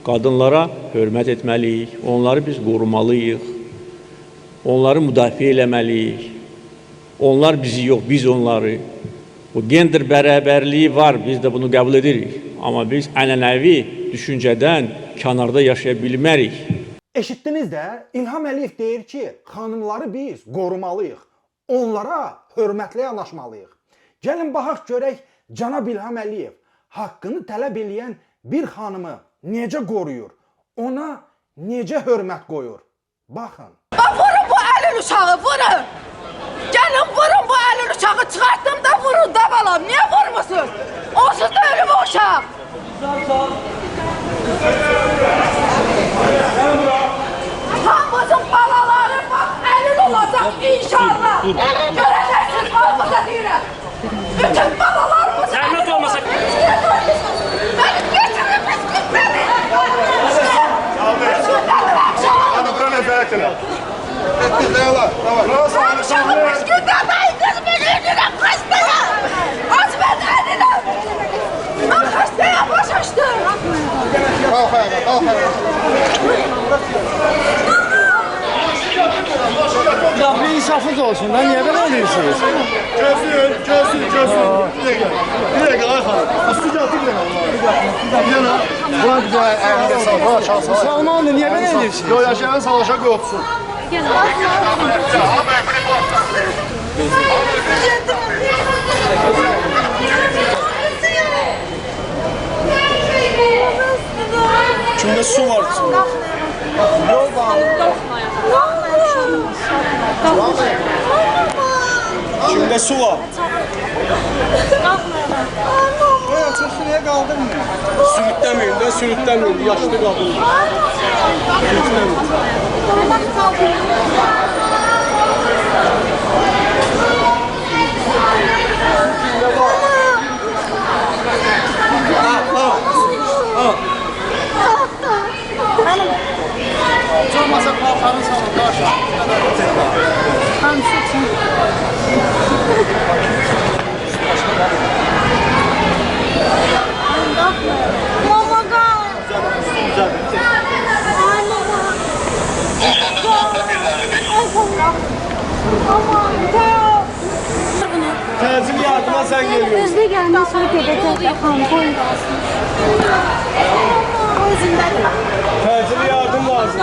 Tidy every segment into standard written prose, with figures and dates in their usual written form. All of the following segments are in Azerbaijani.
Qadınlara hörmət etməliyik, onları biz qorumalıyıq, onları müdafiə eləməliyik. Onlar bizi yox, biz onları. Bu gender bərabərliyi var, biz də bunu qəbul edirik. Amma biz ənənəvi düşüncədən kənarda yaşaya bilmərik. Eşitdiniz də, İlham Əliyev deyir ki, xanımları biz qorumalıyıq, onlara hörmətlə yanaşmalıyıq. Gəlin baxaq görək, cənab İlham Əliyev haqqını tələb eləyən bir xanımı necə qoruyur, ona necə hörmət qoyur. Baxın. Vurun bu əlin uşağı, vurun! Gəlin vurun bu əlin uşağı, çıxartdım da vurun da balam, niyə vurmusunuz? Onsuz da ölüm o uşaq! Hamımızın balaları bak əlin olacaq inşallah! Görəcəksiniz, hamımıza deyirəm! Bütün balalarımızı... Zəhmət olmasa... Mənim getirin biskütləri! Hadi bura nəzarət elə. Dayanlar, dayanlar. Uşağın biskütləri, qızımı getirin xəstəyə! Aç mən əlinəm! Mən xəstəyə baş açdım! Qalx ayağa, qalx ayağa. Ya bir insafınız olsun lan, niye böyle ediyorsunuz? Gözlüyün. Bir dakika ay xanım. Üstü gəldi bir dakika. Bir yana. Buna güzel əlində sağ, buna çalsın. Salmanlı niye böyle ediyorsunuz? Yo, yaşayan savaşa qoyutsun. Kimde su var içinde? Yol var. Kimde su var? Koyan çok suya kaldırmıyor. Sürütlemiyorum da sürütlemiyorum. Yaşlı kadın. Sürütlemiyorum. Olmasa paltarını salın da aşağı. Təcil yardıma sen geliyorsun. Özde gelme sonra gedəcək xanım qoyun qalsın. O özündədir. Təcil yardım lazım.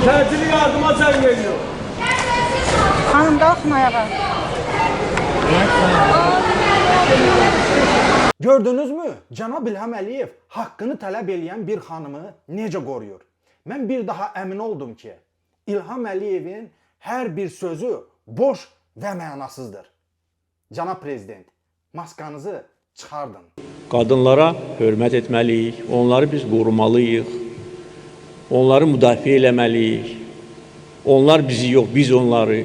Təcil yardıma sen geliyor. Xanım qalxın ayağa. Gördünüz mü? Cənab İlham Əliyev haqqını tələb eləyən bir xanımı necə qoruyur? Mən bir daha əmin oldum ki, İlham Əliyevin hər bir sözü boş və mənasızdır. Cənab Prezident, maskanızı çıxardın. Qadınlara hörmət etməliyik, onları biz qorumalıyıq, onları müdafiə eləməliyik. Onlar bizi yox, biz onları.